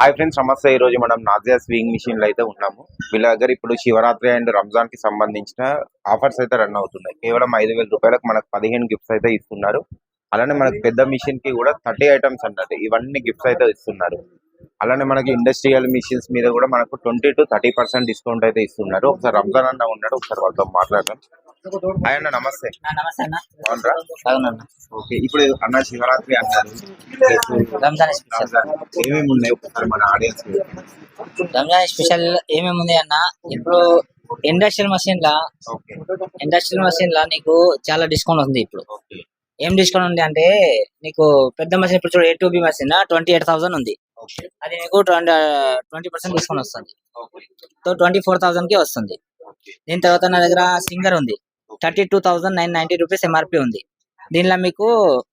Hi friends, నమస్తే. ఈ రోజు మనం నాజియా స్వింగ్ మిషన్ లో అయితే ఉన్నాము. వీళ్ళ దగ్గర ఇప్పుడు శివరాత్రి అండ్ రంజాన్ కి సంబంధించిన ఆఫర్స్ అయితే రన్ అవుతున్నాయి. కేవలం 5,000 రూపాయలకు మనకు 15 గిఫ్ట్స్ అయితే ఇస్తున్నారు. అలానే మనకు పెద్ద మిషన్ కి కూడా 30 ఐటమ్స్ అన్నట్టు ఇవన్నీ గిఫ్ట్స్ అయితే ఇస్తున్నారు. అలానే మనకి ఇండస్ట్రియల్ మిషన్స్ మీద కూడా మనకు 20 to 30% డిస్కౌంట్ అయితే ఇస్తున్నారు. ఒకసారి రంజాన్ అన్న ఉన్నాడు, ఒకసారి వాళ్ళతో మాట్లాడదాం. హాయ్ అన్న, నమస్తే. నమస్తే అన్న. బాగున్నారా? అవునన్న. ఓకే, ఇప్పుడు అన్న శివరాత్రి అంటారు, రంజాన్ స్పెషల్ ఏమేమి ఉన్నాయి ఒకసారి మన ఆడియన్స్ రంజాన్ స్పెషల్ ఏమేమి ఉంది అన్న? ఇప్పుడు ఇండస్ట్రియల్ మషిన్ లా నీకు చాలా డిస్కౌంట్ ఉంది. ఇప్పుడు ఏం డిస్కౌంట్ ఉంది అంటే, నీకు పెద్ద మషిన్ ఇప్పుడు చూడు, A2B మషిన్ 28,000 ఉంది. అది నీకు 20% డిస్కౌంట్ వస్తుంది. 24,000 కి వస్తుంది. దీని తర్వాత నా దగ్గర సింగర్ ఉంది, 32,990 రూపీస్ MRP ఉంది. దీనిలో మీకు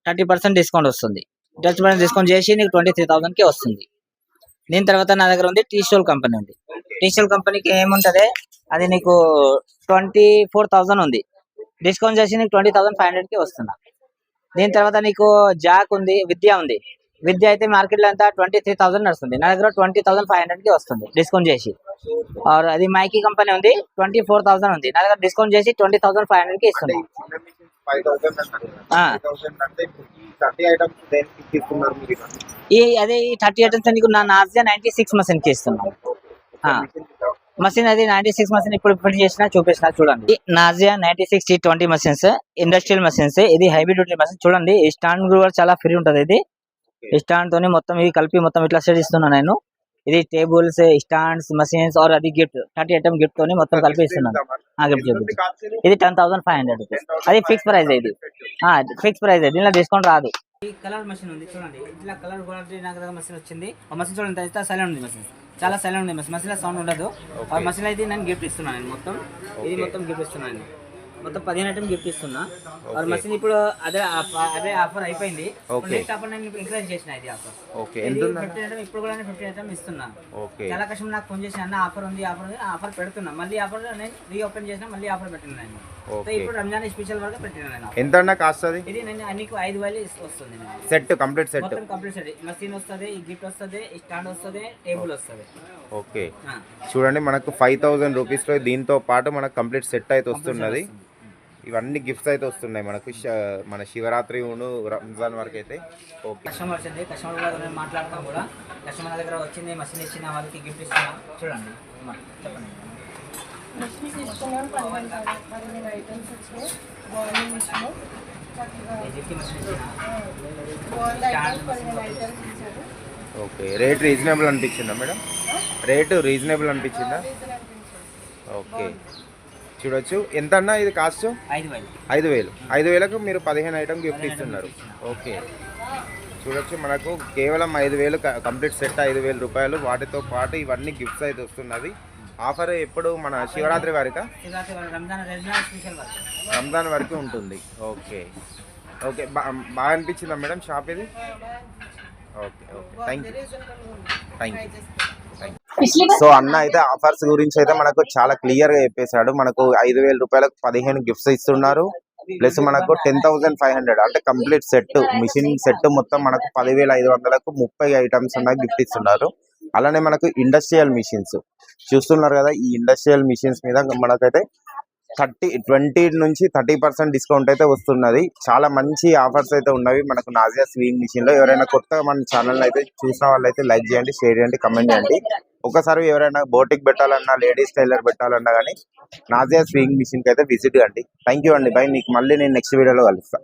30% డిస్కౌంట్ వస్తుంది. 30% డిస్కౌంట్ చేసి నీకు 23,000 కి వస్తుంది. దీని తర్వాత నా దగ్గర ఉంది టీస్టోల్ కంపెనీ ఉంది. టీస్టోల్ కంపెనీకి ఏముంటది, అది నీకు 24,000 ఉంది. డిస్కౌంట్ చేసి నీకు 20,500 కి వస్తున్నా. దీని తర్వాత నీకు జాక్ ఉంది, విద్య ఉంది. విద్య అయితే మార్కెట్ లో అంతా 23,000 నడుస్తుంది. నా దగ్గర 20,500 కి వస్తుంది డిస్కౌంట్ చేసి. అది మైకీ కంపెనీ ఉంది, 24,000 ఉంది. నా దగ్గర డిస్కౌంట్ చేసి 20,500 కి ఇస్తుంది. అదే ఈ 30 ఐటమ్స్ నీకు నా నాజియా 96 మషిన్ కి ఇస్తున్నాను. మషిన్ అది 96 మషిన్ ఇప్పుడు ఫిట్ చేసిన చూపిస్తున్నా చూడండి. నాజియా 96 T20 మషిన్స్, ఇండస్ట్రియల్ మషిన్స్. ఇది హైబ్రిడ్ డ్యూటీ మషిన్. చూడండి, ఈ స్టాండ్ కూడా చాలా ఫ్రీ ఉంటది. ఇది స్టాండ్ తోని మొత్తం ఇవి కలిపి మొత్తం ఇట్లా సెట్ ఇస్తున్నాను నేను. ఇది టేబుల్స్, స్టాండ్స్, మషిన్స్ ఆర్ అది గిఫ్ట్ 30 ఐటమ్ గిఫ్ట్ తోని మొత్తం కలిపి ఇస్తున్నాను. ఇది 10,500 రూపీస్. అది ఫిక్స్ ప్రైస్. ఇది ఫిక్స్ ప్రైస్, దీనిలో డిస్కౌంట్ రాదు. ఈ కలర్ మషిన్ ఉంది చూడండి, ఇట్లా కలర్ మషిన్ వచ్చింది. మషిన్ చూడండి, సైలెంట్ ఉంది. మషిన్ చాలా సైలెంట్ ఉంది. మషిన్ లో సౌండ్ ఉండదు. మషిన్ అయితే నేను గిఫ్ట్ ఇస్తున్నాను. నేను మొత్తం ఇది మొత్తం గిఫ్ట్ ఇస్తున్నాను. మొత్తం 15 ఐటమ్ గిఫ్ట్ ఇస్తున్నా. మషిన్ ఇప్పుడు అదే ఆఫర్ అయిపోయింది. ఎంకరేజ్ చేసిన ఇది ఆఫర్. ఇప్పుడు కూడా 50 ఐటమ్ ఇస్తున్నా. చాలా కష్టం నాకు ఫోన్ చేసి, అన్న ఆఫర్ ఉంది ఆఫర్ పెడుతున్నా. మళ్ళీ ఆఫర్ నేను రీఓపెన్ చేసిన, మళ్ళీ ఆఫర్ పెట్టిన నేను. ఇప్పుడు రంజాన్ స్పెషల్ వరకు పెట్టిన నేను. ఎంత కాస్ట్? ఇది నేను నీకు 5,000 వస్తుంది. సెట్ కంప్లీట్ సెట్ మషిన్ వస్తుంది, ఈ గిఫ్ట్ వస్తుంది, స్టాండ్ వస్తుంది, టేబుల్ వస్తుంది. ఓకే, చూడండి, మనకు 5,000 రూపీస్ లో దీంతో పాటు మనకు కంప్లీట్ సెట్ అయితే వస్తున్నది. ఇవన్నీ గిఫ్ట్స్ అయితే వస్తున్నాయి మనకు మన శివరాత్రి రంజాన్ వరకు అయితే. ఓకే, కస్టమర్ వచ్చింది, కస్టమర్ కూడా మాట్లాడతాం కూడా. కస్టమర్ దగ్గర వచ్చింది, మషిన్ ఇచ్చిన వాళ్ళకి గిఫ్ట్ ఇస్తున్నా. చూడండి, చెప్పండి. ఓకే, రేట్ రీజనబుల్ అనిపించిందా మేడం? రేటు రీజనబుల్ అనిపించిందా? ఓకే, చూడొచ్చు. ఎంత అన్నా ఇది కాస్ట్? 5,000. 5,000కు మీరు 15 ఐటమ్ గిఫ్ట్ ఇస్తున్నారు. ఓకే, చూడొచ్చు, మనకు కేవలం 5,000 కంప్లీట్ సెట్ 5,000 రూపాయలు. వాటితో పాటు ఇవన్నీ గిఫ్ట్స్ అయితే వస్తున్నది. ఆఫర్ ఎప్పుడు మన శివరాత్రి వరకా? రంజాన్ వరకు ఉంటుంది. ఓకే ఓకే, బాగా అనిపించిందా మేడం షాప్ ఇది? Okay okay, thank you. So అన్న అయితే ఆఫర్స్ గురించి అయితే మనకు చాలా క్లియర్ గా చెప్పేశాడు. మనకు 5,000 రూపాయలకు 15 గిఫ్ట్స్ ఇస్తున్నారు. ప్లస్ మనకు 10,500 అంటే కంప్లీట్ సెట్, మిషన్ సెట్ మొత్తం మనకు 10,500కు 30 ఐటమ్స్ ఉన్నాయి గిఫ్ట్ ఇస్తున్నారు. అలానే మనకు ఇండస్ట్రియల్ మిషన్స్ చూస్తున్నారు కదా. ఈ ఇండస్ట్రియల్ మిషన్స్ మీద మనకైతే 20 నుంచి 30% డిస్కౌంట్ అయితే వస్తున్నది. చాలా మంచి ఆఫర్స్ అయితే ఉన్నవి మనకు నాజియా స్వింగ్ మిషన్ లో. ఎవరైనా కొత్తగా మన ఛానల్ అయితే చూసిన వాళ్ళైతే లైక్ చేయండి, షేర్ చేయండి, కమెంట్ చేయండి. ఒకసారి ఎవరైనా బోటిక్ పెట్టాలన్నా, లేడీస్ టైలర్ పెట్టాలన్నా కానీ నాజియా స్వింగ్ మిషన్ కి అయితే విజిట్ కండి. థ్యాంక్ యూ అండి. బై. మీకు మళ్ళీ నేను నెక్స్ట్ వీడియోలో కలుస్తాను.